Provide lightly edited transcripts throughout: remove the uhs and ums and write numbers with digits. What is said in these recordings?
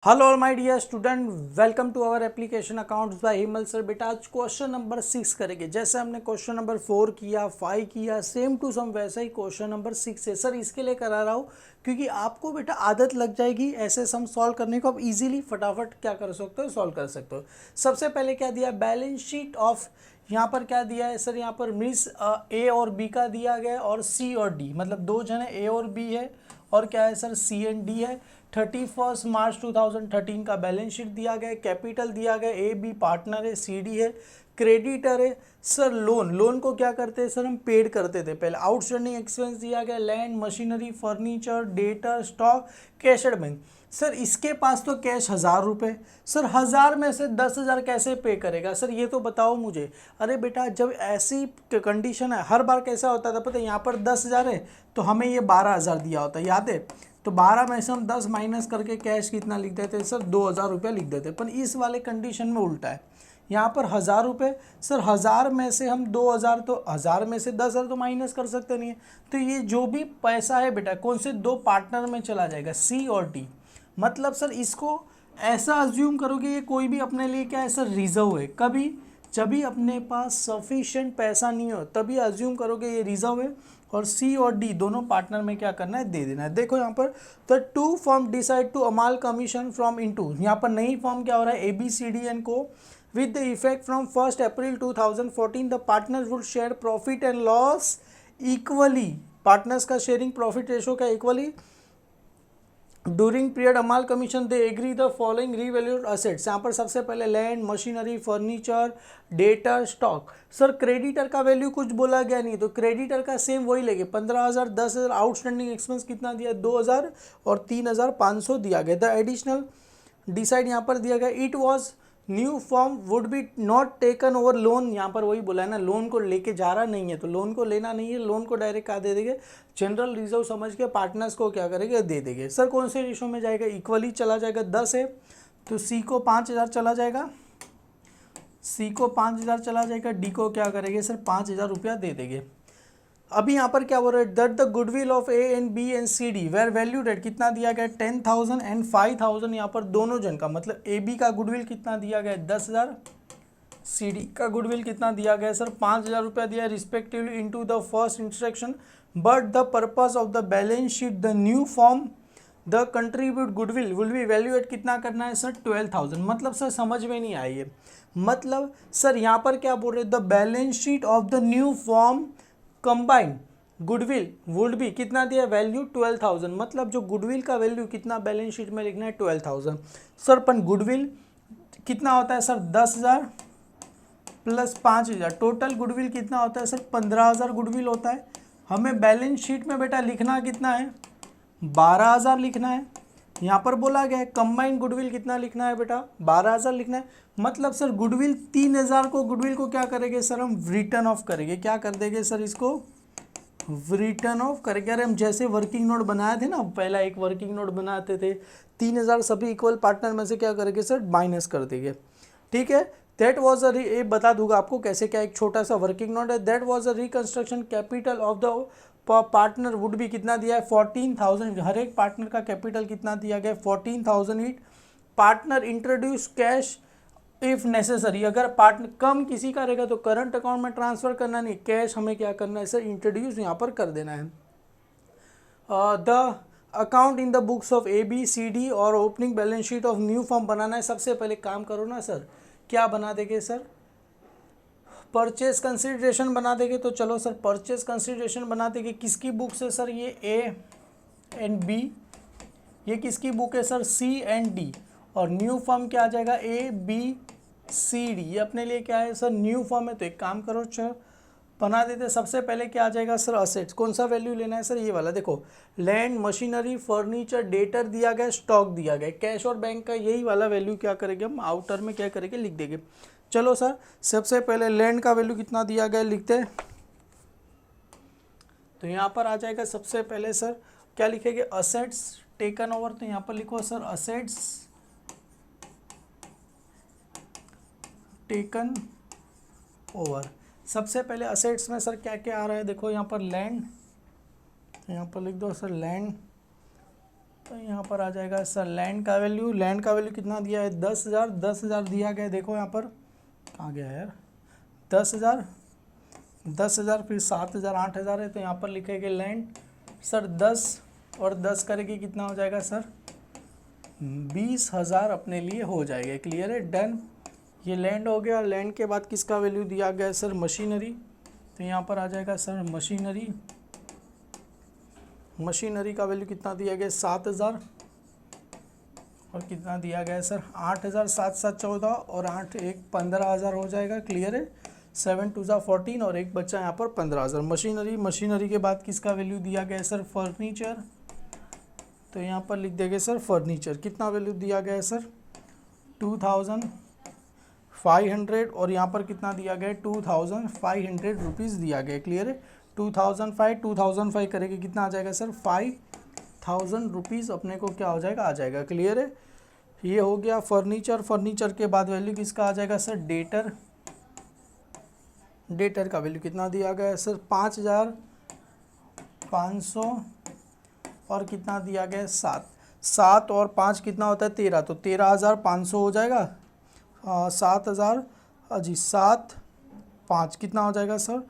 Hello all my dear student, welcome to our application accounts by Himal sir. बेटा आज question number 6 करेंगे। जैसे हमने क्वेश्चन नंबर 4 किया, 5 किया, सेम टू सम वैसा ही क्वेश्चन नंबर 6 है। सर इसके लिए करा रहा हूँ क्योंकि आपको बेटा आदत लग जाएगी ऐसे सम सॉल्व करने को। आप इजीली फटाफट क्या कर सकते हो, सॉल्व कर सकते हो। सबसे पहले क्या दिया, बैलेंस शीट ऑफ, यहाँ पर क्या दिया है सर, यहाँ पर मिस ए और बी का दिया गया और सी और डी, मतलब दो जन है, ए और बी है और क्या है सर, सी एंड डी है। 31 मार्च 2013 का बैलेंस शीट दिया गया है। कैपिटल दिया गया, ए बी पार्टनर है, सी डी है। क्रेडिटर है सर, लोन को क्या करते हैं सर, हम पेड करते थे पहले। आउटस्टैंडिंग एक्सपेंस दिया गया, land, machinery, furniture, debtor, stock, cash at bank. Sir इसके पास तो कैश 1000 रुपये, सर 1000 में से 10,000 कैसे पे करेगा सर, ये तो बताओ मुझे। अरे बेटा जब ऐसी कंडीशन है, हर बार कैसा होता था पता है, यहाँ पर 10,000 है तो हमें ये 12,000 दिया होता है, याद है। तो 12 में से हम 10 माइनस करके कैश कितना लिख देते सर, 2,000 रुपया लिख देते। पर इस वाले कंडीशन में उल्टा है, यहाँ पर 1000 रुपये, सर 1000 में से हम 2000, तो 1000 में से 10,000 तो माइनस कर सकते नहीं है। तो ये जो भी पैसा है बेटा कौन से दो पार्टनर में चला जाएगा, सी और डी। मतलब सर इसको ऐसा अज्यूम करोगे ये कोई भी अपने लिए क्या है सर, रिजर्व है। कभी जब भी अपने पास सफिशिएंट पैसा नहीं हो तभी अज्यूम करोगे ये रिजर्व है, और सी और डी दोनों पार्टनर में क्या करना है, दे देना है। देखो यहाँ पर the two firm decide to amalgamation from into, यहाँ पर नई फर्म क्या हो रहा है, A B C D and Co. With the effect from 1 April 2014 the partners would share profit and loss equally. Partners का शेयरिंग प्रॉफिट रेशो का equally. During period amalgamation they agree the following revalued assets. यहाँ पर सबसे पहले land, machinery, furniture, debtor, stock. Sir creditor का value कुछ बोला गया नहीं, तो क्रेडिटर का सेम वही लेंगे, 15,000, 10,000। आउटस्टैंडिंग एक्सपेंस कितना दिया, 2,000 और 3,500 दिया गया। द एडिशनल डिसाइड यहाँ पर दिया गया, it was new form would be not taken over loan. यहाँ पर वही बोला है ना, लोन को लेके जा रहा नहीं है तो लोन को लेना नहीं है, लोन को डायरेक्ट कहा दे देंगे, जनरल रिजर्व समझ के पार्टनर्स को क्या करेंगे, दे देंगे। सर कौन से रेशो में जाएगा, इक्वली चला जाएगा। 10 है तो सी को 5,000 चला जाएगा, सी को 5,000 चला जाएगा, डी को क्या करेंगे सर, 5,000 रुपया दे देंगे। अभी यहाँ पर क्या बोल रहे हैं, that the goodwill of A and B and C D were valued at, कितना दिया गया, 10,000 एंड 5,000। यहाँ पर दोनों जन का मतलब ए बी का गुडविल कितना दिया गया, 10,000। सी डी का गुडविल कितना दिया गया सर, 5,000 रुपया दिया respectively into the first instruction. But the purpose of the balance sheet the new form the contribute goodwill will be valuate कितना करना है सर, 12,000। मतलब सर समझ में नहीं आई है, मतलब सर यहाँ पर क्या बोल रहे हैं, the balance sheet of the new form combined goodwill would भी कितना दिया, वैल्यू 12,000। मतलब जो गुडविल का वैल्यू कितना बैलेंस शीट में लिखना है, 12,000। सर अपन गुडविल कितना होता है सर, 10,000 प्लस 5,000, टोटल गुडविल कितना होता है सर, 15,000 गुडविल होता है। हमें बैलेंस शीट में बेटा लिखना कितना है, 12,000 लिखना है। यहाँ पर बोला गया है कंबाइंड गुडविल कितना लिखना है बेटा, 12,000 लिखना है। मतलब सर गुडविल 3,000 को, गुडविल को क्या करेंगे सर, हम रिटर्न ऑफ करेंगे। क्या कर देंगे सर, इसको रिटर्न ऑफ करेंगे। अरे हम जैसे वर्किंग नोट बनाए थे ना, पहला एक वर्किंग नोट बनाते थे, 3,000 सभी इक्वल पार्टनर में से क्या करेंगे सर, माइनस कर देंगे। ठीक है, दैट वॉज अ, ये बता दूंगा आपको कैसे, क्या एक छोटा सा वर्किंग नोट है। That was a reconstruction capital of the partner would भी कितना दिया है, 14,000। हर एक पार्टनर का कैपिटल कितना दिया गया, 14,000 ईट। Partner introduce cash if necessary, अगर पार्टनर कम किसी का रहेगा तो करंट अकाउंट में ट्रांसफर करना नहीं, कैश हमें क्या करना है सर, इंट्रोड्यूस यहाँ पर कर देना है। The account in the books of A B C D और opening balance sheet of new firm बनाना है। सबसे पहले काम करो ना सर, क्या बना देंगे सर, परचेज कंसिडरेशन बना देंगे। तो चलो सर परचेज कंसिडरेशन बना देंगे। किसकी बुक से सर, ये ए एंड बी, ये किसकी बुक है सर, सी एंड डी। और न्यू फॉर्म क्या आ जाएगा, ए बी सी डी, ये अपने लिए क्या है सर, न्यू फॉर्म है। तो एक काम करो सर, बना देते। सबसे पहले क्या आ जाएगा सर, असेट्स। कौन सा वैल्यू लेना है सर, ये वाला। देखो लैंड, मशीनरी, फर्नीचर, डेटर दिया गया, स्टॉक दिया गया, कैश और बैंक का यही वाला वैल्यू क्या करेंगे हम, आउटर में क्या करेंगे, लिख देंगे। चलो सर सबसे पहले लैंड का वैल्यू कितना दिया गया लिखते हैं। तो यहाँ पर आ जाएगा सबसे पहले सर क्या लिखेंगे, असेट्स टेकन ओवर। तो यहाँ पर लिखो सर असेट्स टेकन ओवर। सबसे पहले असेट्स में सर क्या क्या आ रहा है, देखो यहाँ पर लैंड, तो यहाँ पर लिख दो सर लैंड, तो यहाँ पर आ जाएगा सर लैंड का वैल्यू कितना दिया है 10,000 10,000 दिया गया है। देखो यहाँ पर कहाँ गया है यार 10,000 फिर 7,000 8,000 है, तो यहाँ पर लिखेंगे लैंड सर 10 और 10 करेंगे कितना हो जाएगा सर 20,000 अपने लिए हो जाएगा। क्लियर है, डन। ये लैंड हो गया। लैंड के बाद किसका वैल्यू दिया गया है सर मशीनरी, तो यहाँ पर आ जाएगा सर मशीनरी का वैल्यू कितना दिया गया 7,000 और कितना दिया गया है सर 8,000। 7 7 14 और 8 1 15,000 हो जाएगा। क्लियर है, 7 2 14 और एक बच्चा यहाँ पर 15,000। मशीनरी के बाद किसका वैल्यू दिया गया है सर फर्नीचर, तो यहाँ पर लिख देंगे सर फर्नीचर कितना वैल्यू दिया गया है सर 2,500 और यहाँ पर कितना दिया गया है 2,500 रुपीज़ दिया गया है। क्लियर है, 2,500 करेंगे कितना आ जाएगा सर 5,000 रुपीज़ अपने को क्या हो जाएगा आ जाएगा। क्लियर है, ये हो गया फर्नीचर के बाद वैल्यू किसका आ जाएगा सर डेटर का वैल्यू कितना दिया गया है सर 5,500 और कितना दिया गया है 7 और 5 कितना होता है 13, तो 13,500 हो जाएगा। 7,000 जी 7 5 कितना हो जाएगा सर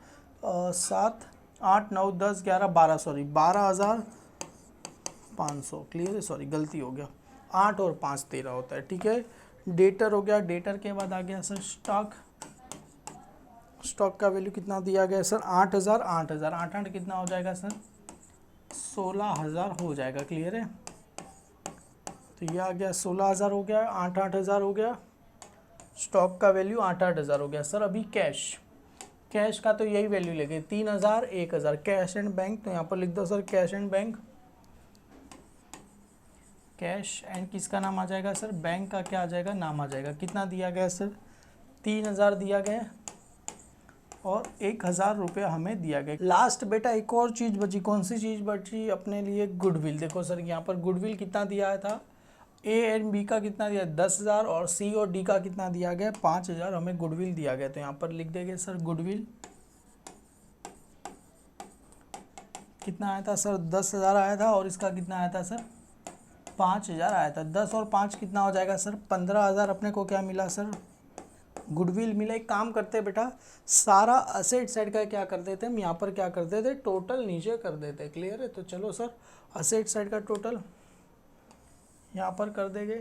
7 8 9 10 11 12 सॉरी 12,500। क्लियर है, सॉरी गलती हो गया, 8 और 5 13 होता है। ठीक है, डेटर हो गया। डेटर के बाद आ गया सर स्टॉक का वैल्यू कितना दिया गया सर 8,000 8 कितना हो जाएगा सर 16,000 हो जाएगा। क्लियर है, तो ये आ गया 16,000 हो गया, 8,000 हो गया। स्टॉक का वैल्यू 8,000 हो गया सर। अभी कैश का तो यही वैल्यू लेंगे 3,000 1,000 कैश एंड बैंक, तो यहाँ पर लिख दो sir cash and bank. Cash and किसका नाम आ जाएगा सर बैंक का क्या आ जाएगा नाम आ जाएगा। कितना दिया गया सर 3,000 दिया गया और 1,000 रुपया हमें दिया गया। लास्ट बेटा एक और चीज़ बची, कौन सी चीज़ बची अपने लिए गुडविल। देखो सर यहाँ पर गुडविल कितना दिया था ए एंड बी का कितना दिया 10,000 और सी और डी का कितना दिया गया 5,000 हमें गुडविल दिया गया। तो यहाँ पर लिख देंगे सर गुडविल कितना आया था सर 10,000 आया था और इसका कितना आया था सर 5,000 आया था। 10 और 5 कितना हो जाएगा सर 15,000 अपने को क्या मिला सर गुडविल मिला। एक काम करते हैं बेटा सारा असेट साइड का क्या कर देते हम यहाँ पर क्या कर देते टोटल नीचे कर देते। क्लियर है, तो चलो सर असेट साइड का टोटल यहाँ पर कर देंगे।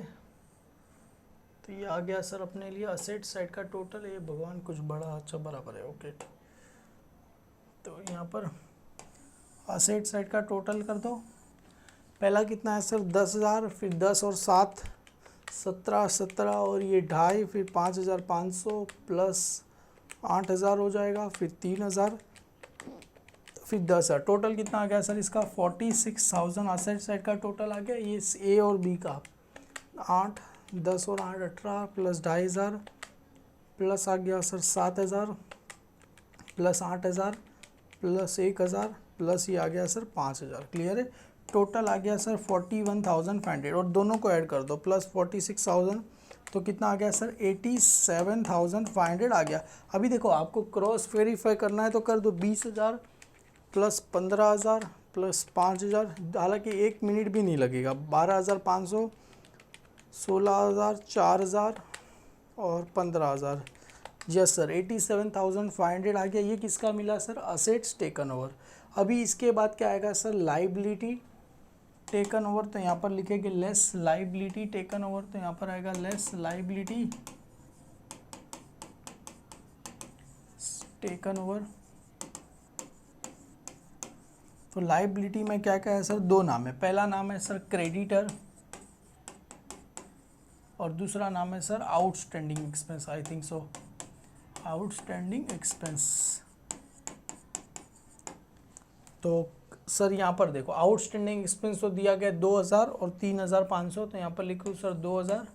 तो ये आ गया सर अपने लिए असेट साइड का टोटल। ये भगवान कुछ बड़ा अच्छा बराबर है ओके। तो यहाँ पर असेट साइड का टोटल कर दो। पहला कितना है सर 10,000 फिर 10 और 7 17 और ये 2.5 फिर 5,500 प्लस 8,000 हो जाएगा फिर 3,000 फिर 10,000। टोटल कितना आ गया सर इसका 46,000 असेट साइड का टोटल आ गया। ये ए और बी का 8 10 और 8 18 प्लस 2,500 प्लस आ गया सर 7,000 प्लस 8,000 प्लस 1,000 प्लस ये आ गया सर 5,000। क्लियर है, टोटल आ गया सर 41,500 और दोनों को ऐड कर दो प्लस 46,000 तो कितना आ गया सर 87,500 आ गया। अभी देखो आपको क्रॉस वेरीफाई करना है तो कर दो 20,000 प्लस 15,000 प्लस 5,000, हालांकि 1 मिनट भी नहीं लगेगा। 12,500 16,000 4,000 और 15,000। यस सर 87,500 आ गया। ये किसका मिला सर असेट्स टेकन ओवर। अभी इसके बाद क्या आएगा सर लाइबिलिटी टेकन ओवर। तो यहाँ पर लिखेंगे लेस लाइबिलिटी टेकन ओवर। तो यहाँ पर आएगा लेस लाइबिलिटी टेकन ओवर। तो लाइबिलिटी में क्या क्या है सर 2 नाम है। पहला नाम है सर क्रेडिटर और दूसरा नाम है sir outstanding expense. I think so outstanding expense. तो सर यहाँ पर देखो आउटस्टैंडिंग एक्सपेंस तो दिया गया 2,000 और 3,500। तो यहाँ पर लिखो सर 2,000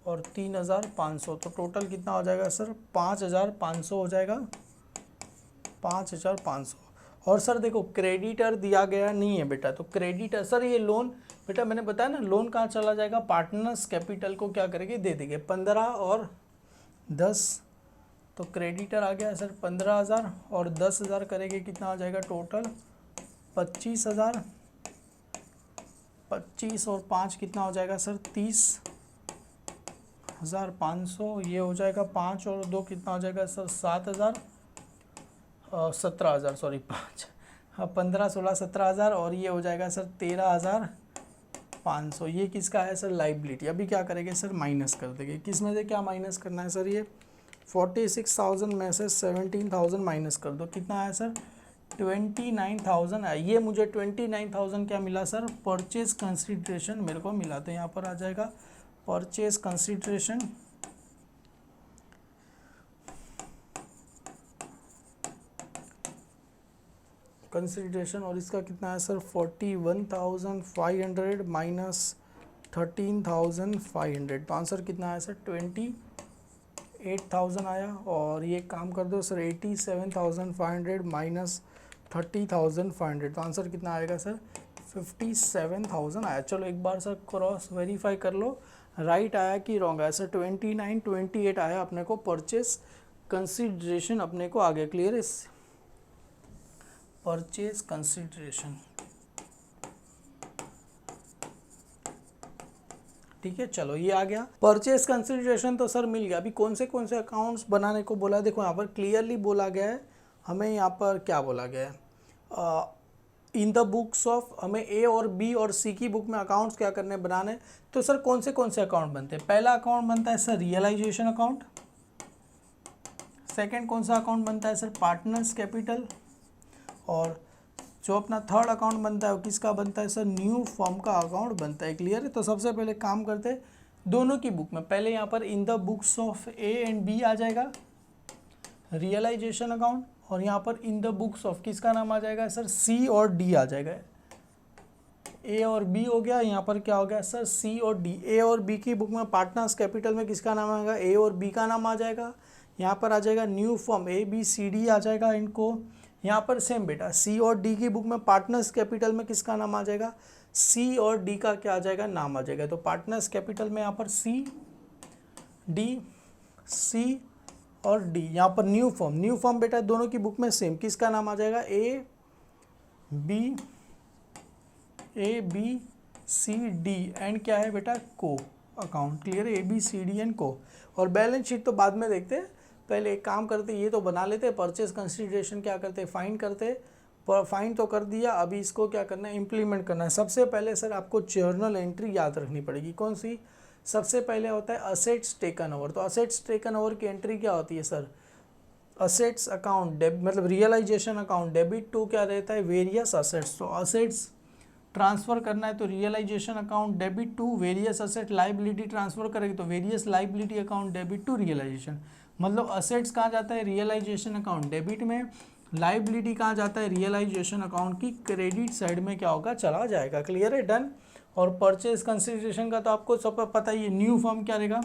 और 3,500 तो टोटल कितना हो जाएगा सर 5,500 हो जाएगा 5,500। और सर देखो क्रेडिटर दिया गया नहीं है बेटा। तो क्रेडिटर सर ये लोन बेटा मैंने बताया ना लोन कहाँ चला जाएगा पार्टनर्स कैपिटल को क्या करेंगे दे देंगे 15 और 10। तो क्रेडिटर आ गया सर 15,000 और 10,000 करेंगे कितना आ जाएगा टोटल 25,000 25 और 5 कितना हो जाएगा सर 30,500। ये हो जाएगा 5 और 2 कितना हो जाएगा सर 7,000 17,000 सॉरी 5 हाँ 15 16 17,000 और ये हो जाएगा सर 13,500। ये किसका है सर लाइबिलिटी। अभी क्या करेंगे सर माइनस कर देंगे। किस में से क्या माइनस करना है सर। ये 46,000 में से 17,000 माइनस कर दो। कितना है सर 29,000 है। ये मुझे 29,000 क्या मिला सर परचेज कंसिडरेशन मेरे को मिला। तो यहाँ पर आ जाएगा परचेज कंसिडरेशन और इसका कितना है सर 41,500 माइनस 13,500। तो आंसर कितना है सर 28,000 आया। और ये काम कर दो सर 87,500 माइनस 30,500। तो आंसर कितना आएगा सर 57,000 आया। चलो एक बार सर क्रॉस वेरीफाई कर लो राइट आया कि रॉन्ग आया। सर 2928 आया अपने को परचेज कंसिडरेशन अपने को आ गया। क्लियर है परचेज कंसिडरेशन। ठीक है चलो ये आ गया परचेज कंसिडरेशन। तो सर मिल गया। अभी कौन से अकाउंट्स बनाने को बोला है। देखो यहाँ पर क्लियरली बोला गया है हमें। यहाँ पर क्या बोला गया है इन द बुक्स ऑफ हमें ए और बी और सी की बुक में अकाउंट्स क्या करने बनाने। तो सर कौन से अकाउंट बनते हैं। पहला अकाउंट बनता है सर रियलाइजेशन अकाउंट। सेकंड कौन सा अकाउंट बनता है सर पार्टनर्स कैपिटल। और जो अपना थर्ड अकाउंट बनता है वो किसका बनता है सर न्यू फॉर्म का अकाउंट बनता है। क्लियर है। तो सबसे पहले काम करते हैं दोनों की बुक में। पहले यहाँ पर in the books of A and B आ जाएगा रियलाइजेशन अकाउंट। और यहाँ पर इन द बुक्स ऑफ किसका नाम आ जाएगा सर सी और डी आ जाएगा। ए और बी हो गया। यहाँ पर क्या हो गया सर सी और डी। ए और बी की बुक में पार्टनर्स कैपिटल में किसका नाम आएगा ए और बी का नाम आ जाएगा। यहाँ पर आ जाएगा new firm A B C D आ जाएगा इनको। यहाँ पर सेम बेटा सी और डी की बुक में पार्टनर्स कैपिटल में किसका नाम आ जाएगा सी और डी का क्या आ जाएगा नाम आ जाएगा। तो पार्टनर्स कैपिटल में यहाँ पर सी डी सी और डी। यहाँ पर न्यू फॉर्म बेटा दोनों की बुक में सेम किसका नाम आ जाएगा A B C D and क्या है बेटा को अकाउंट। क्लियर है A B C D and co. और बैलेंस शीट तो बाद में देखते हैं। पहले एक काम करते ये तो बना लेते परचेज कंसिडरेशन क्या करते फाइंड करते पर फाइंड तो कर दिया। अभी इसको क्या करना है इम्प्लीमेंट करना है। सबसे पहले सर आपको जर्नल एंट्री याद रखनी पड़ेगी। कौन सी सबसे पहले होता है असेट्स टेकन ओवर। तो असेट्स टेकन ओवर की एंट्री क्या होती है सर असेट्स अकाउंट मतलब रियलाइजेशन अकाउंट डेबिट टू क्या रहता है वेरियस असेट्स। तो असेट्स ट्रांसफर करना है तो realisation account debit to various asset. Liability transfer करेगी तो various liability account debit to realisation. मतलब असेट्स कहाँ जाता है रियलाइजेशन अकाउंट डेबिट में। लाइबिलिटी कहाँ जाता है रियलाइजेशन अकाउंट की क्रेडिट साइड में क्या होगा चला जाएगा। क्लियर है डन। और परचेज कंसिडरेशन का तो आपको सब पता ही है न्यू फॉर्म क्या रहेगा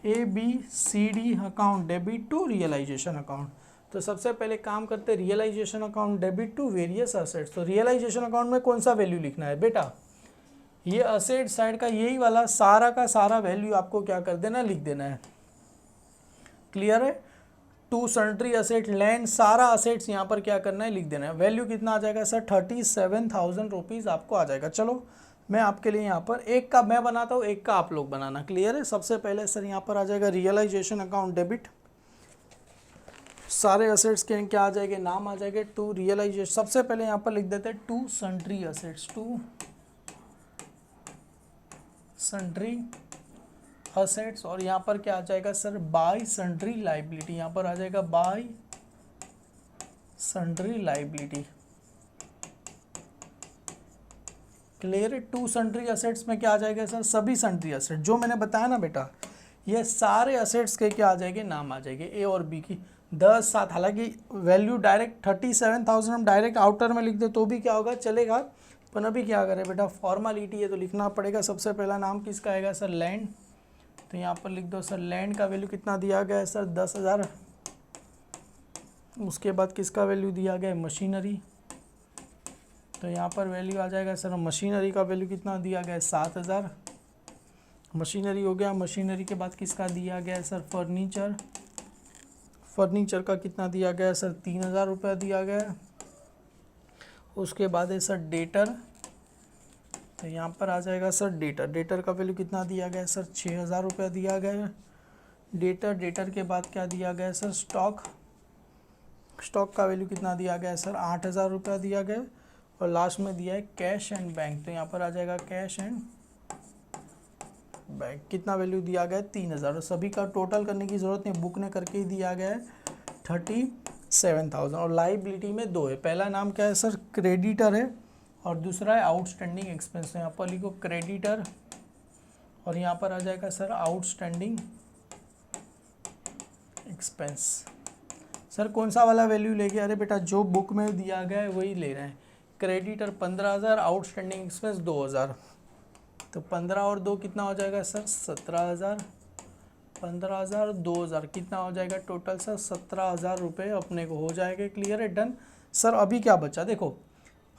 A B C D account debit to realisation account. तो सबसे पहले काम करते realisation account debit to various assets. तो रियलाइजेशन अकाउंट में कौन सा वैल्यू लिखना है बेटा ये असेट साइड का यही वाला सारा का सारा वैल्यू आपको क्या कर देना लिख देना है। क्लियर है। टू सन्ट्री असेट लैंड सारा असेट्स यहाँ पर क्या करना है लिख देना है। वैल्यू कितना आ जाएगा सर 37,000 रुपीज़ आपको आ जाएगा। चलो मैं आपके लिए यहाँ पर एक का मैं बनाता हूँ एक का आप लोग बनाना। क्लियर है। सबसे पहले सर यहाँ पर आ जाएगा रियलाइजेशन अकाउंट डेबिट। सारे असेट्स के क्या आ जाएंगे नाम आ जाएंगे टू रियलाइजेशन। सबसे पहले यहाँ पर लिख देते हैं to sundry assets to sundry assets. और यहाँ पर क्या आ जाएगा सर बाय सन्ट्री लाइबिलिटी। यहाँ पर आ जाएगा बाय सन्ट्री लाइबिलिटी। क्लियर है। टू सन्ट्री असेट्स में क्या आ जाएगा सर सभी सन्ट्री असेट जो मैंने बताया ना बेटा ये सारे असेट्स के क्या आ जाएंगे नाम आ जाएंगे ए और बी की 10 7। हालांकि वैल्यू डायरेक्ट 37,000 हम डायरेक्ट आउटर में लिख दे तो भी क्या होगा चलेगा। पर अभी क्या करें बेटा फॉर्मेलिटी है तो लिखना पड़ेगा। सबसे पहला नाम किसका आएगा सर लैंड। तो यहाँ पर लिख दो सर लैंड का वैल्यू कितना दिया गया है सर 10,000। उसके बाद किसका वैल्यू दिया गया है मशीनरी। तो यहाँ पर वैल्यू आ जाएगा सर मशीनरी का वैल्यू कितना दिया गया है 7,000। मशीनरी हो गया। मशीनरी के बाद किसका दिया गया है सर फर्नीचर। फर्नीचर का कितना दिया गया है सर 3,000 रुपया दिया गया है। उसके बाद है सर डेटर। तो यहाँ पर आ जाएगा सर डेटर। डेटर का वैल्यू कितना दिया गया है सर 6,000 रुपया दिया गया है डेटर। डेटर के बाद क्या दिया गया है सर स्टॉक। स्टॉक का वैल्यू कितना दिया गया है सर 8,000 रुपया दिया गया है। और लास्ट में दिया है कैश एंड बैंक। तो यहाँ पर आ जाएगा कैश एंड बैंक। कितना वैल्यू दिया गया है 3,000। और सभी का टोटल करने की ज़रूरत नहीं, बुक ने करके ही दिया गया है 37,000। और लाइबिलिटी में दो है, पहला नाम क्या है सर क्रेडिटर है और दूसरा है आउटस्टैंडिंग एक्सपेंस। तो यहाँ पर लिखो क्रेडिटर और यहाँ पर आ जाएगा सर आउटस्टैंडिंग एक्सपेंस। सर कौन सा वाला वैल्यू लेके? अरे बेटा जो बुक में दिया गया है वही ले रहे हैं। Creditor 15,000, outstanding expense 2,000। तो 15 और 2 कितना हो जाएगा सर 17,000। 15,000 2,000 कितना हो जाएगा टोटल सर 17,000 रुपये अपने को हो जाएगा। क्लियर है, डन। सर अभी क्या बचा देखो,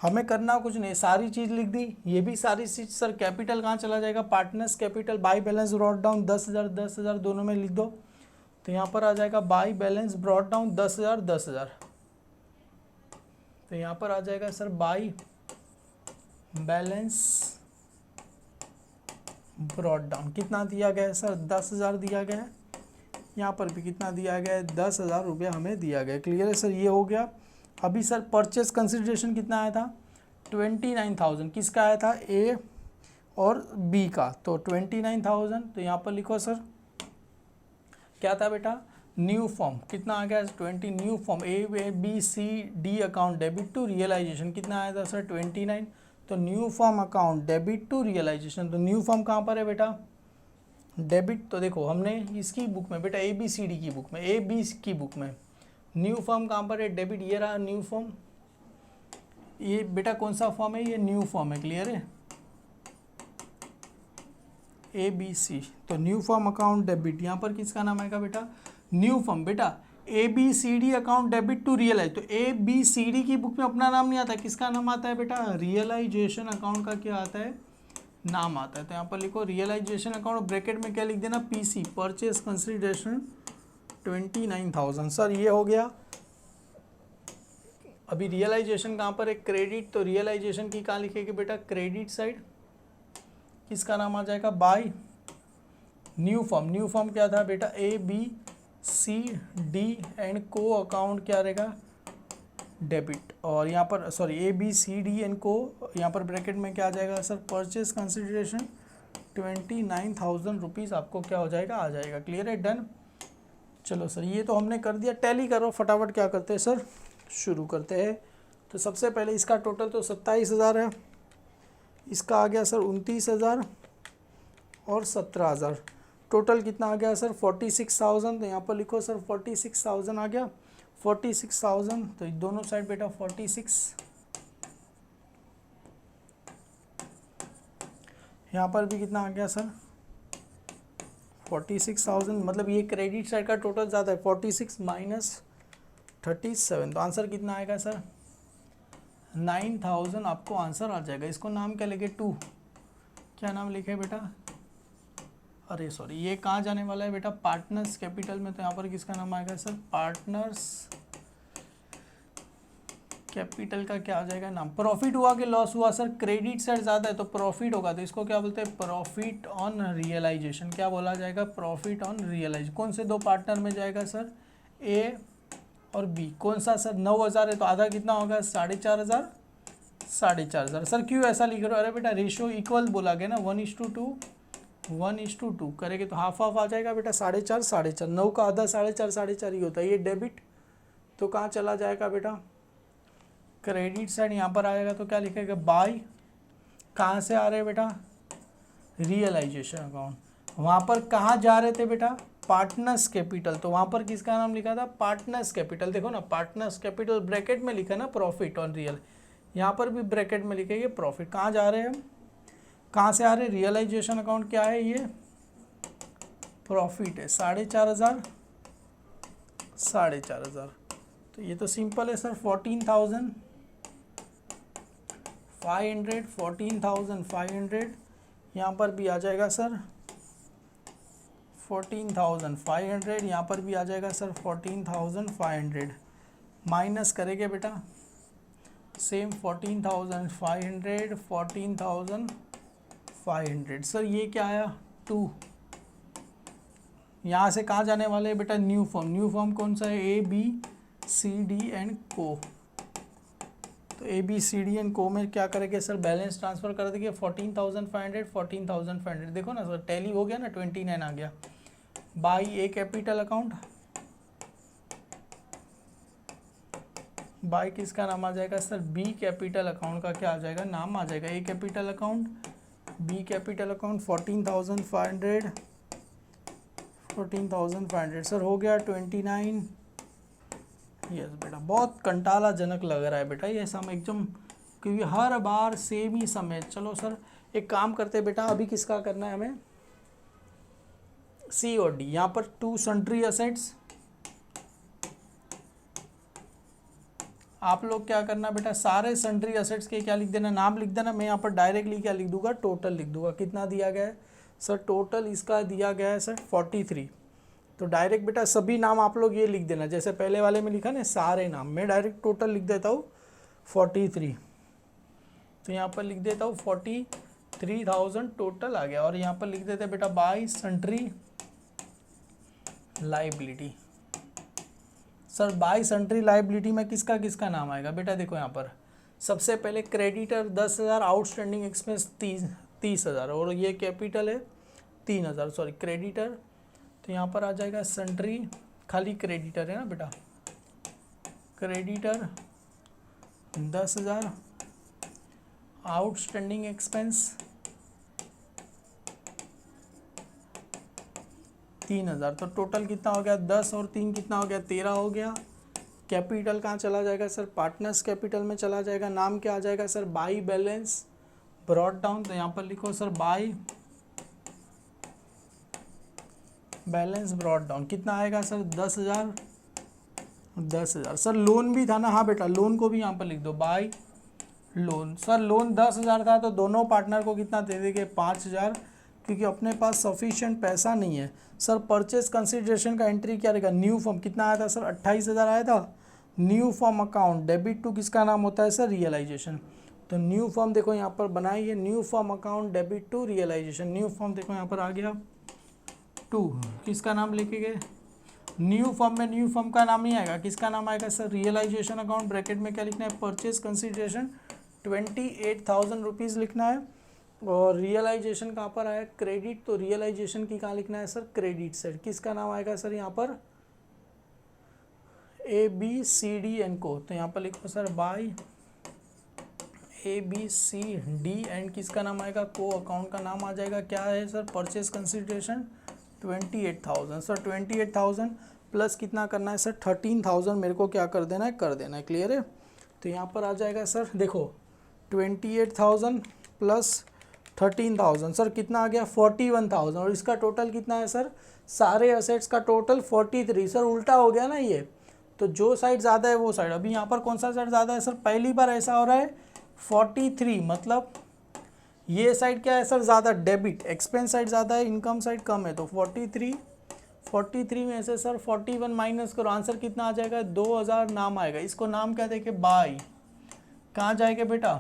हमें करना कुछ नहीं, सारी चीज़ लिख दी। ये भी सारी चीज़ सर कैपिटल कहाँ चला जाएगा partners capital. By balance brought down 10,000 10,000 दोनों में लिख दो। तो यहाँ पर आ जाएगा बाई बैलेंस ब्रॉट डाउन 10,000 10,000। तो यहाँ पर आ जाएगा sir by balance brought down कितना दिया गया है सर 10,000 दिया गया है। यहाँ पर भी कितना दिया गया है 10,000 रुपया हमें दिया गया है। क्लियर है सर, ये हो गया। अभी सर परचेस कंसिडरेशन कितना आया था 29,000। किसका आया था ए और बी का, तो 29,000। तो यहाँ पर लिखो सर क्या था बेटा न्यू फॉर्म कितना आ गया 20। New firm A B C D account debit to realisation कितना आया था सर 29। तो new firm account debit to realisation. तो न्यू फॉर्म कहाँ पर है बेटा डेबिट। तो देखो हमने इसकी बुक में बेटा ए बी सी डी की बुक में, ए बी की बुक में न्यू फॉर्म कहाँ पर है डेबिट। ये रहा न्यू फॉर्म। ये बेटा कौन सा फॉर्म है ये न्यू फॉर्म है। क्लियर है ए बी सी। तो न्यू फॉर्म अकाउंट डेबिट यहाँ पर किसका नाम आएगा बेटा न्यू फॉर्म। बेटा A B C D account debit to realise. तो ए बी सी डी की बुक में अपना नाम नहीं आता, किसका नाम आता है बेटा रियलाइजेशन अकाउंट का क्या आता है नाम आता है। तो यहाँ पर लिखो रियलाइजेशन अकाउंट, ब्रैकेट में क्या लिख देना पीसी परचेज कंसिडरेशन 29,000। सर ये हो गया। अभी रियलाइजेशन कहाँ पर है क्रेडिट। तो रियलाइजेशन की कहाँ लिखेगी बेटा क्रेडिट साइड। किसका नाम आ जाएगा by new firm. New firm क्या था बेटा A B C D and co account क्या रहेगा डेबिट। और यहाँ पर sorry A B C D and co यहाँ पर ब्रैकेट में क्या आ जाएगा सर परचेज कंसिडरेशन 29,000 रुपीज़ आपको क्या हो जाएगा आ जाएगा। क्लियर है, डन। चलो सर ये तो हमने कर दिया। टैली करो फटाफट। क्या करते हैं सर शुरू करते हैं। तो सबसे पहले इसका टोटल तो 27,000 है, इसका आ गया सर 29,000 और 17,000। टोटल कितना आ गया सर 46,000। तो यहाँ पर लिखो सर 46,000 आ गया 46,000। तो दोनों साइड बेटा 46। यहाँ पर भी कितना आ गया सर 46,000। मतलब ये क्रेडिट साइड का टोटल ज़्यादा है 46 माइनस 37। तो आंसर कितना आएगा सर 9,000 आपको आंसर आ जाएगा। इसको नाम क्या लिखे 2। क्या नाम लिखे बेटा अरे सॉरी ये कहाँ जाने वाला है बेटा पार्टनर्स कैपिटल में। तो यहाँ पर किसका नाम आएगा सर पार्टनर्स कैपिटल का क्या आ जाएगा नाम। प्रॉफिट हुआ कि लॉस हुआ सर क्रेडिट साइड ज़्यादा है तो प्रॉफिट होगा। तो इसको क्या बोलते हैं प्रॉफिट ऑन रियलाइजेशन। क्या बोला जाएगा प्रॉफिट ऑन रियलाइज। कौन से दो पार्टनर में जाएगा सर ए और बी। कौन सा सर 9,000 है तो आधा कितना होगा 4,500 4,500। सर क्यों ऐसा लिख रहे हो। अरे बेटा रेशियो इक्वल बोला गया ना 1:2 1:2 करेंगे तो हाफ हाफ आ जाएगा बेटा 4,500 4,500। 9 का आधा 4,500 4,500 ही होता है। ये डेबिट तो कहाँ चला जाएगा बेटा क्रेडिट साइड। यहाँ पर आएगा तो क्या लिखेगा बाय। कहाँ से आ रहे हैं बेटा रियलाइजेशन अकाउंट। वहाँ पर कहाँ जा रहे थे बेटा पार्टनर्स कैपिटल। तो वहाँ पर किसका नाम लिखा था पार्टनर्स कैपिटल। देखो ना पार्टनर्स कैपिटल ब्रैकेट में लिखा ना प्रॉफिट ऑन रियल। यहाँ पर भी ब्रैकेट में लिखेंगे प्रॉफिट। कहाँ जा रहे हैं हम कहाँ से आ रहे हैं रियलाइजेशन अकाउंट क्या है ये प्रॉफिट है 4,500 4,500। तो ये तो सिंपल है सर 14,500 यहाँ पर भी आ जाएगा सर 14,500। यहाँ पर भी आ जाएगा सर 14,500। माइनस करेंगे बेटा सेम 14,500 14,500 500। सर ये क्या आया 2, यहाँ से कहाँ जाने वाले हैं बेटा, न्यू फॉर्म। न्यू फॉर्म कौन सा है, A B C D and co. तो A B C D and co में क्या करेंगे सर, बैलेंस ट्रांसफर कर देंगे 14,500 14,500। देखो ना सर टैली हो गया ना, 29 आ गया। By A capital account, by किसका नाम आ जाएगा सर, बी कैपिटल अकाउंट का क्या आ जाएगा, नाम आ जाएगा। A capital account, B capital account, 14,500 14,500 sir हो गया 29। यस बेटा, बहुत कंटालाजनक लग रहा है बेटा ये सम एकदम, क्योंकि हर बार सेम ही सम है। चलो सर एक काम करते हैं बेटा, अभी किसका करना है हमें, सी और डी। यहाँ पर 2 सन्ड्री असेट्स, आप लोग क्या करना बेटा, सारे सन्ड्री असेट्स के क्या लिख देना, नाम लिख देना। मैं यहाँ पर डायरेक्टली क्या लिख दूंगा, टोटल लिख दूंगा। कितना दिया गया है सर, टोटल इसका दिया गया है सर 43। तो डायरेक्ट बेटा सभी नाम आप लोग ये लिख देना, जैसे पहले वाले में लिखा ना सारे नाम, मैं डायरेक्ट टोटल लिख देता हूँ 43। तो यहाँ पर लिख देता हूँ 43,000 टोटल आ गया। और यहाँ पर लिख देते बेटा by sundry liability. Sir by sundry liability में किसका किसका नाम आएगा बेटा, देखो यहाँ पर सबसे पहले क्रेडिटर 10,000, आउटस्टैंडिंग एक्सपेंस 30,000, और ये कैपिटल है 3,000, सॉरी क्रेडिटर। तो यहाँ पर आ जाएगा सन्ड्री, खाली क्रेडिटर है ना बेटा, क्रेडिटर 10,000, आउटस्टैंडिंग एक्सपेंस 3,000। तो टोटल कितना हो गया, 10 और 3 कितना हो गया, 13 हो गया। कैपिटल कहाँ चला जाएगा सर, पार्टनर्स कैपिटल में चला जाएगा। नाम क्या आ जाएगा sir, by balance brought down. तो यहाँ पर लिखो sir by balance brought down, कितना आएगा सर 10,000 10,000। सर लोन भी था ना, हाँ बेटा लोन को भी यहाँ पर लिख दो बाई लोन। सर लोन 10,000 था तो दोनों पार्टनर को कितना दे देंगे 5,000, क्योंकि अपने पास सफिशिएंट पैसा नहीं है। सर परचेज कंसिडरेशन का एंट्री क्या रहेगा, न्यू फॉर्म कितना आया था सर 28,000 आया था। New firm account debit to किसका नाम होता है सर, रियलाइजेशन। तो न्यू फॉर्म देखो यहाँ पर बनाइए, new firm account debit to realisation. New firm देखो यहाँ पर आ गया 2, किसका नाम लेके गए, न्यू फॉर्म में न्यू फॉर्म का नाम ही आएगा, किसका नाम आएगा सर, रियलाइजेशन अकाउंट। ब्रैकेट में क्या लिखना है, परचेज कंसिडरेशन 28,000 रुपीज़ लिखना है। और रियलाइजेशन कहाँ पर आया, क्रेडिट। तो रियलाइजेशन की कहाँ लिखना है सर, क्रेडिट साइड। किसका नाम आएगा सर यहाँ पर, A B C D and co. तो यहाँ पर लिखो sir by A B C D and किसका नाम आएगा, को अकाउंट का नाम आ जाएगा, क्या है sir, purchase consideration 28,000। Sir 28,000 plus कितना करना है सर 13,000, मेरे को क्या कर देना है, क्लियर है। तो यहाँ पर आ जाएगा सर देखो 28,000 प्लस 13,000, सर कितना आ गया 41,000। और इसका टोटल कितना है सर, सारे असेट्स का टोटल 43। सर उल्टा हो गया ना ये, तो जो साइड ज़्यादा है वो साइड। अभी यहाँ पर कौन सा साइड ज़्यादा है सर, पहली बार ऐसा हो रहा है 43, मतलब ये साइड क्या है सर ज़्यादा, डेबिट, एक्सपेंस साइड ज़्यादा है, इनकम साइड कम है। तो 43 में से सर 41 माइनस करो, आंसर कितना आ जाएगा 2,000 नाम आएगा। इसको नाम क्या देखे, बाई, कहाँ जाएगा बेटा,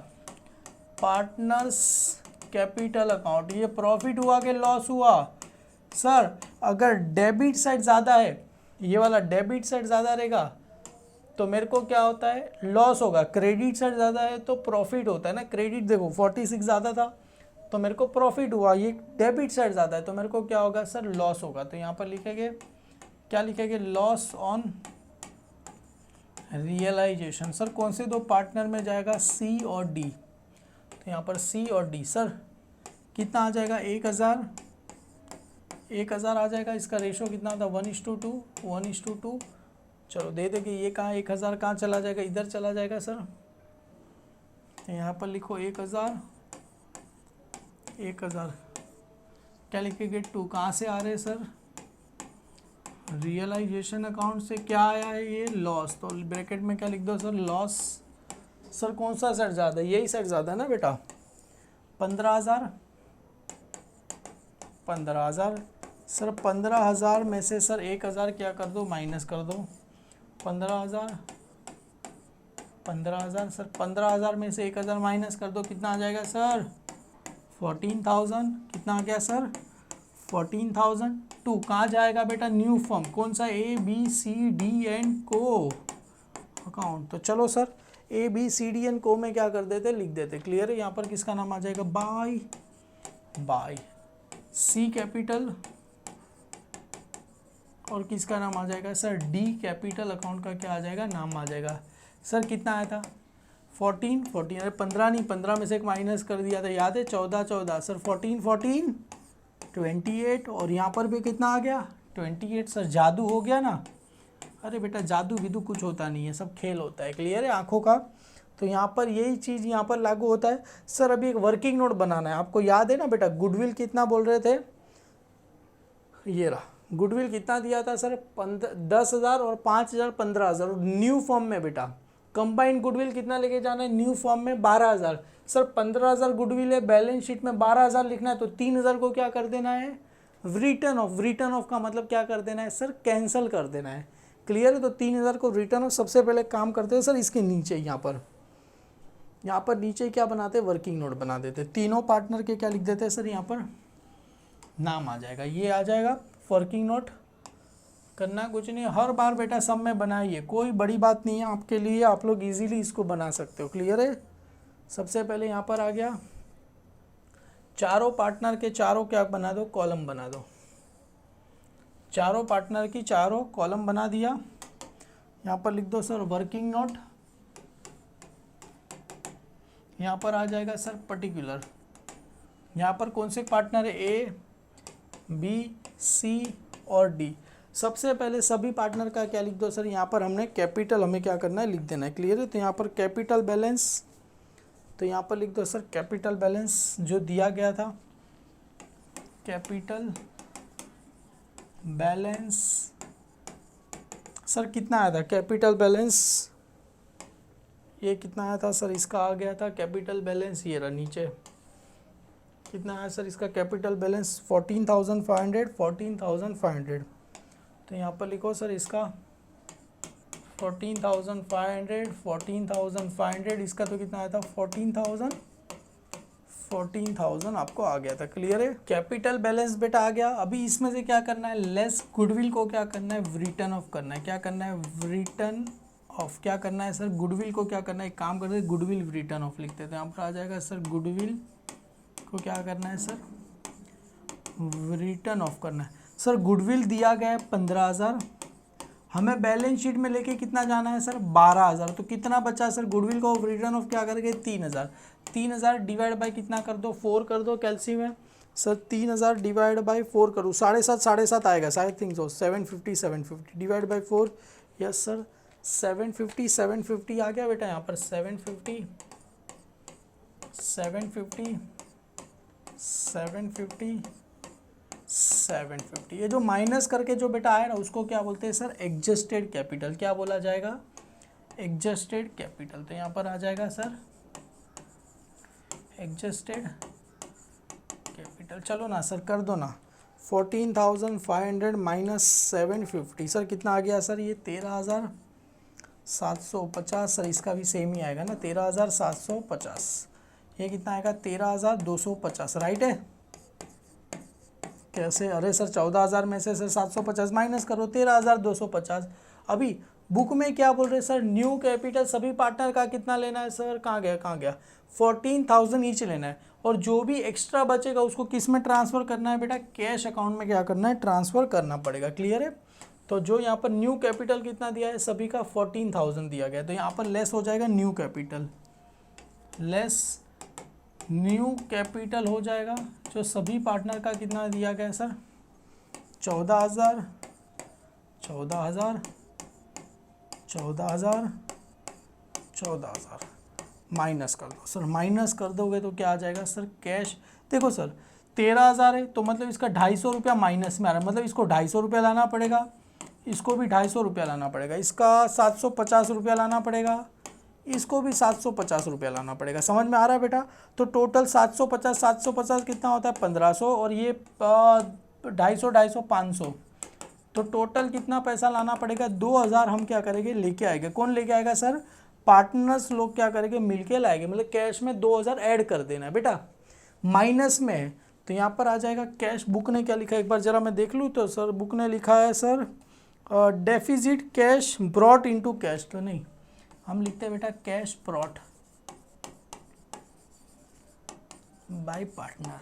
पार्टनर्स कैपिटल अकाउंट। ये प्रॉफिट हुआ कि लॉस हुआ सर, अगर डेबिट साइड ज़्यादा है, ये वाला डेबिट साइड ज़्यादा रहेगा तो मेरे को क्या होता है, लॉस होगा। क्रेडिट साइड ज़्यादा है तो प्रॉफिट होता है ना। क्रेडिट देखो 46 ज़्यादा था तो मेरे को प्रॉफिट हुआ, ये डेबिट साइड ज़्यादा है तो मेरे को क्या होगा सर, लॉस होगा। तो यहाँ पर लिखेंगे, क्या लिखेंगे, लॉस ऑन रियलाइजेशन। सर कौन से दो पार्टनर में जाएगा, सी और डी। तो यहाँ पर सी और डी, सर कितना आ जाएगा 1,000 आ जाएगा। इसका रेशो कितना था 1:2 1:2। चलो दे देंगे, ये कहाँ 1,000 कहाँ चला जाएगा, इधर चला जाएगा सर। यहाँ पर लिखो 1,000 क्या लिखेंगे 2, कहाँ से आ रहे हैं सर, रियलाइजेशन अकाउंट से क्या आया है ये लॉस। तो ब्रैकेट में क्या लिख दो सर, लॉस। सर कौन सा सेट ज़्यादा है, यही सेट ज़्यादा है ना बेटा, 15,000 सर 15,000 में से सर 1,000 क्या कर दो, माइनस कर दो। 15,000 सर 15,000 में से 1,000 माइनस कर दो, कितना आ जाएगा सर 14,000 कितना आ गया सर 14,000 टू कहाँ जाएगा बेटा न्यू फॉर्म कौन सा ABCD को अकाउंट। तो चलो सर ABCD को में क्या कर देते लिख देते क्लियर है। यहाँ पर किसका नाम आ जाएगा बाय C कैपिटल और किसका नाम आ जाएगा सर D कैपिटल अकाउंट का क्या आ जाएगा नाम आ जाएगा। सर कितना आया था 14 अरे 15 नहीं 15 में से एक माइनस कर दिया था याद है 14 सर 14 28 और यहाँ पर भी कितना आ गया 28 सर जादू हो गया ना। अरे बेटा जादू विदू कुछ होता नहीं है सब खेल होता है क्लियर है आंखों का। तो यहाँ पर यही चीज़ यहाँ पर लागू होता है। सर अभी एक वर्किंग नोट बनाना है आपको याद है ना बेटा गुडविल कितना बोल रहे थे ये रहा गुडविल कितना दिया था सर 10,000 और 5,000 15,000 और न्यू फॉर्म में बेटा कंबाइंड गुडविल कितना लेके जाना है न्यू फॉर्म में 12,000। सर 15,000 गुडविल है बैलेंस शीट में 12,000 लिखना है तो 3,000 को क्या कर देना है रिटर्न ऑफ का मतलब क्या कर देना है सर कैंसिल कर देना है क्लियर है। तो 3,000 को रिटर्न ऑफ सबसे पहले काम करते हैं सर इसके नीचे यहाँ पर नीचे क्या बनाते हैं वर्किंग नोट बना देते तीनों पार्टनर के क्या लिख देते हैं सर यहाँ पर नाम आ जाएगा ये आ जाएगा वर्किंग नोट। करना कुछ नहीं हर बार बेटा सब में बनाइए कोई बड़ी बात नहीं है आपके लिए आप लोग इजीली इसको बना सकते हो क्लियर है। सबसे पहले यहाँ पर आ गया चारों पार्टनर के चारों क्या बना दो कॉलम बना दो चारों पार्टनर की चारों कॉलम बना दिया। यहाँ पर लिख दो सर वर्किंग नोट यहाँ पर आ जाएगा सर पर्टिकुलर यहाँ पर कौन से पार्टनर है A B C और D। सबसे पहले सभी पार्टनर का क्या लिख दो सर यहाँ पर हमने कैपिटल हमें क्या करना है लिख देना है क्लियर है। तो यहाँ पर कैपिटल बैलेंस तो यहाँ पर लिख दो सर कैपिटल बैलेंस जो दिया गया था कैपिटल बैलेंस सर कितना आया था कैपिटल बैलेंस ये कितना आया था सर इसका आ गया था कैपिटल बैलेंस ये रहा नीचे कितना आया सर इसका कैपिटल बैलेंस 14,500 तो यहाँ पर लिखो सर इसका 14,500 इसका तो कितना आया था 14,000 आपको आ गया था क्लियर है। कैपिटल बैलेंस बेटा आ गया। अभी इसमें से क्या करना है लेस गुडविल को क्या करना है रिटर्न ऑफ करना है क्या करना है रिटर्न ऑफ क्या करना है सर गुडविल को क्या करना है एक काम करते हैं गुडविल रिटर्न ऑफ लिखते थे यहाँ पर आ जाएगा सर गुडविल को क्या करना है सर रिटर्न ऑफ करना है। सर गुडविल दिया गया है 15,000 हमें बैलेंस शीट में लेके कितना जाना है सर 12,000 तो कितना बचा सर गुडविल को रिटर्न ऑफ क्या करेंगे 3,000 डिवाइड बाय कितना कर दो 4 कर दो कैल्सी में सर 3,000 डिवाइड बाय 4 करूँ 7.5 आएगा I think so 750 divide by 4 yes sir 750 आ गया बेटा यहाँ पर 750 ये जो माइनस करके जो बेटा आया ना उसको क्या बोलते हैं सर एडजस्टेड कैपिटल क्या बोला जाएगा एडजस्टेड कैपिटल। तो यहाँ पर आ जाएगा सर एडजस्टेड कैपिटल चलो ना सर कर दो ना 14,500 माइनस 750 सर कितना आ गया सर ये 13,750 सर इसका भी सेम ही आएगा ना 13,750 ये कितना आएगा 13,250 राइट है कैसे अरे सर 14,000 में से सर 750 माइनस करो 13,250। अभी बुक में क्या बोल रहे हैं सर न्यू कैपिटल सभी पार्टनर का कितना लेना है सर कहाँ गया 14,000 ईच लेना है और जो भी एक्स्ट्रा बचेगा उसको किस में ट्रांसफ़र करना है बेटा कैश अकाउंट में क्या करना है ट्रांसफ़र करना पड़ेगा क्लियर है। तो जो यहाँ पर न्यू कैपिटल कितना दिया है सभी का 14,000 दिया गया तो यहाँ पर लेस हो जाएगा न्यू कैपिटल न्यू कैपिटल हो जाएगा जो सभी पार्टनर का कितना दिया गया सर 14,000 माइनस कर दो सर माइनस कर दोगे तो क्या आ जाएगा सर कैश देखो सर 13,000 है तो मतलब इसका 250 रुपया माइनस में आ रहा है मतलब इसको 250 रुपया लाना पड़ेगा इसको भी 250 रुपया लाना पड़ेगा इसका 750 रुपया लाना पड़ेगा इसको भी 750 रुपया लाना पड़ेगा समझ में आ रहा है बेटा। तो टोटल 750 कितना होता है 1,500 और ये 250 500 तो टोटल कितना पैसा लाना पड़ेगा 2,000 हम क्या करेंगे लेके आएंगे कौन लेके आएगा सर पार्टनर्स लोग क्या करेंगे मिलके लाएंगे मतलब कैश में 2,000 ऐड कर देना है बेटा माइनस में है तो यहाँ पर आ जाएगा कैश। बुक ने क्या लिखा है एक बार जरा मैं देख लूँ तो सर बुक ने लिखा है sir deficit cash brought into cash, तो नहीं, हम लिखते हैं बेटा cash brought by partner.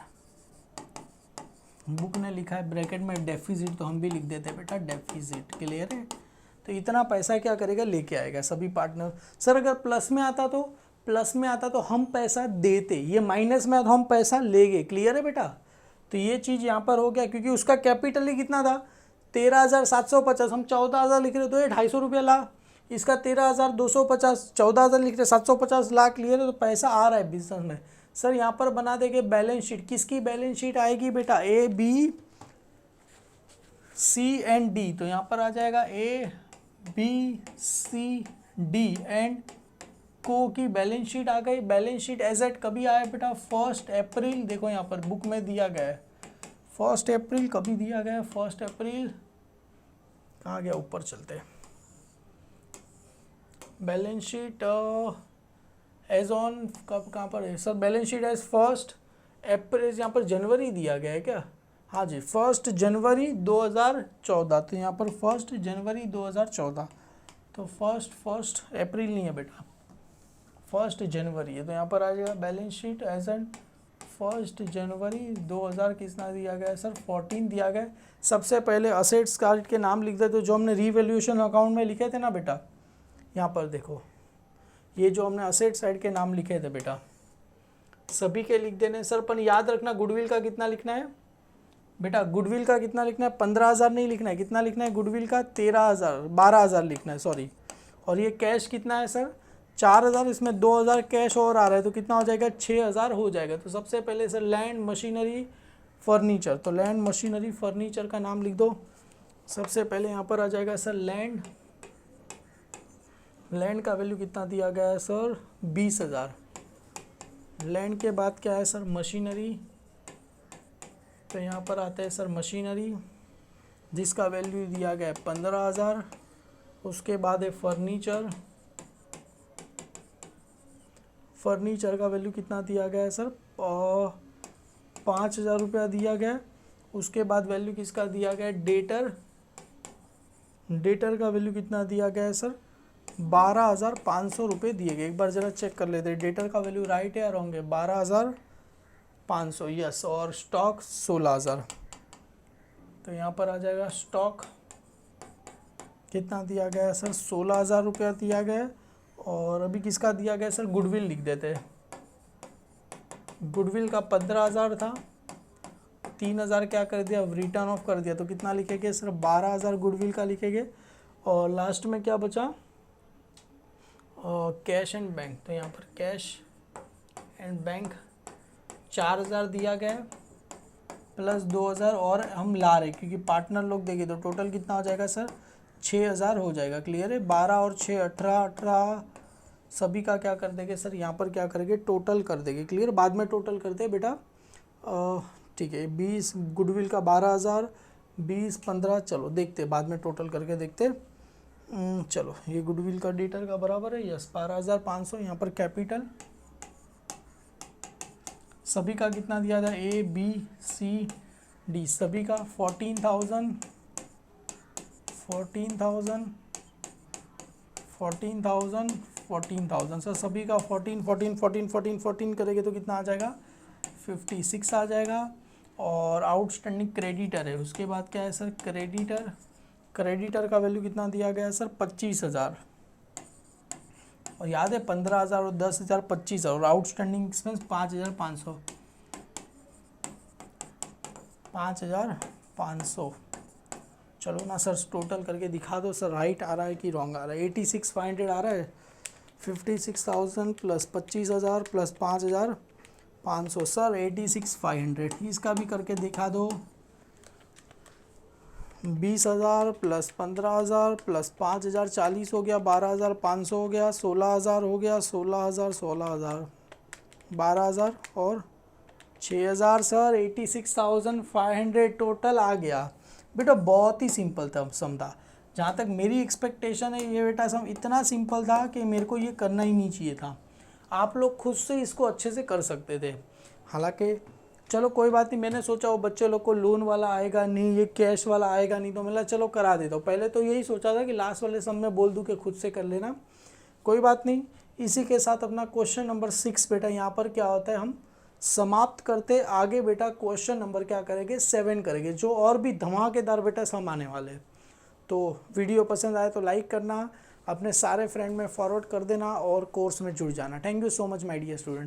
Book ने लिखा है ब्रैकेट में डेफिजिट, तो हम भी लिख देते हैं बेटा डेफिजिट। क्लियर है? तो इतना पैसा क्या करेगा, लेके आएगा सभी पार्टनर। सर अगर प्लस में आता तो, प्लस में आता तो हम पैसा देते, ये माइनस में आता तो हम पैसा ले गए। क्लियर है बेटा? तो ये चीज़ यहाँ पर हो गया, क्योंकि उसका कैपिटल ही कितना था 13,750, हम 14,000 लिख रहे तो ये 250 रुपया ला, इसका 13,250, 14,000 लिख रहे 750 लाख। क्लियर है? तो पैसा आ रहा है बिजनेस में। सर यहाँ पर बना देंगे बैलेंस शीट, किसकी बैलेंस शीट आएगी बेटा, A B C and D. तो यहाँ पर आ जाएगा A B C D and co की बैलेंस शीट आ गई। बैलेंस शीट एज एट कभी आया बेटा 1 अप्रैल, देखो यहाँ पर बुक में दिया गया है 1 अप्रैल, कभी दिया गया है 1 अप्रैल, कहाँ गया, ऊपर चलते हैं। बैलेंस शीट एज ऑन कब, कहाँ पर है सर, बैलेंस शीट एज 1 अप्रैल, यहाँ पर जनवरी दिया गया है क्या, हाँ जी 1 जनवरी 2014, तो यहाँ पर 1 जनवरी 2014, तो फर्स्ट अप्रैल नहीं है बेटा 1 जनवरी है, तो यहाँ पर आ जाएगा बैलेंस शीट एज एन 1 जनवरी 2000 कितना दिया गया है सर 14 दिया गया है। सबसे पहले असेट्स कार्ड के नाम लिख देते, जो हमने रीवैल्यूएशन अकाउंट में लिखे थे ना बेटा, यहाँ पर देखो ये जो हमने असेट साइड के नाम लिखे थे बेटा सभी के लिख देने सर। पर याद रखना गुडविल का कितना लिखना है बेटा, गुडविल का कितना लिखना है 15,000 नहीं लिखना है, कितना लिखना है गुडविल का 12,000 लिखना है सॉरी। और ये कैश कितना है सर 4,000, इसमें 2,000 कैश और आ रहा है तो कितना हो जाएगा 6,000 हो जाएगा। तो सबसे पहले सर लैंड मशीनरी फर्नीचर, तो लैंड मशीनरी फर्नीचर का नाम लिख दो। सबसे पहले यहाँ पर आ जाएगा सर लैंड, लैंड का वैल्यू कितना दिया गया है सर 20,000। लैंड के बाद क्या है सर मशीनरी, तो यहाँ पर आता है सर मशीनरी जिसका वैल्यू दिया गया है 15,000। उसके बाद है फर्नीचर, फर्नीचर का वैल्यू कितना दिया गया है सर 5,000 रुपया दिया गया है। उसके बाद वैल्यू किसका दिया गया है डेटर, डेटर का वैल्यू कितना दिया गया है सर 12,500 रुपये दिए गए। एक बार ज़रा चेक कर लेते हैं डेटर का वैल्यू राइट है या रॉन्ग है, 12,500 यस। और स्टॉक 16,000, तो यहाँ पर आ जाएगा स्टॉक कितना दिया गया है सर 16,000 रुपया दिया गया है। और अभी किसका दिया गया सर गुडविल लिख देते हैं, गुडविल का 15,000 था, 3,000 क्या कर दिया रिटर्न ऑफ कर दिया, तो कितना लिखेंगे सर 12,000 गुडविल का लिखेंगे। और लास्ट में क्या बचा कैश एंड बैंक, तो यहाँ पर कैश एंड बैंक 4,000 दिया गया है प्लस 2,000 और हम ला रहे क्योंकि पार्टनर लोग देंगे तो टोटल कितना हो जाएगा सर 6,000 हो जाएगा। क्लियर है? 12 और 6 18 सभी का क्या कर देंगे सर यहाँ पर क्या करेंगे टोटल कर देंगे। क्लियर? बाद में टोटल करते हैं बेटा, ठीक है 20 गुडविल का 12,000 20 15 चलो देखते बाद में टोटल करके देखते। चलो ये गुडविल का डेटर का बराबर है यस 12,500। यहाँ पर कैपिटल सभी का कितना दिया था ए बी सी डी सभी का 14,000 सर सभी का 14 करेंगे तो कितना आ जाएगा 56 आ जाएगा। और आउटस्टैंडिंग क्रेडिटर है, उसके बाद क्या है सर क्रेडिटर, क्रेडिटर का वैल्यू कितना दिया गया है सर 25,000 और याद है 15,000 और 10,000 25,000 और आउटस्टैंडिंग एक्सपेंस 5,500। चलो ना सर टोटल करके दिखा दो सर राइट आ रहा है कि रॉन्ग आ रहा है। 86,500 आ रहा है 56,000 प्लस 25,000 प्लस 5,500 सर 86,500। इसका भी करके दिखा दो 20,000 प्लस 15,000 प्लस 5,000 40 हो गया 12,500 हो गया 16,000 हो गया 16,000 12,000 और 6,000 सर 86,500 टोटल आ गया। बेटा बहुत ही सिंपल था सम था, जहाँ तक मेरी एक्सपेक्टेशन है ये बेटा सम इतना सिंपल था कि मेरे को ये करना ही नहीं चाहिए था। आप लोग खुद से इसको अच्छे से कर सकते थे। हालांकि चलो कोई बात नहीं, मैंने सोचा वो बच्चे लोग को लोन वाला आएगा नहीं, ये कैश वाला आएगा नहीं, तो मतलब चलो करा देता हूँ। पहले तो यही सोचा था कि लास्ट वाले सब में बोल दूँ कि खुद से कर लेना, कोई बात नहीं। इसी के साथ अपना क्वेश्चन नंबर 6 बेटा यहाँ पर क्या होता है हम समाप्त करते। आगे बेटा क्वेश्चन नंबर क्या करेंगे 7 करेंगे, जो और भी धमाकेदार बेटा सम आने वाले। तो वीडियो पसंद आए तो लाइक करना, अपने सारे फ्रेंड में फॉरवर्ड कर देना और कोर्स में जुड़ जाना। Thank you so much my dear student.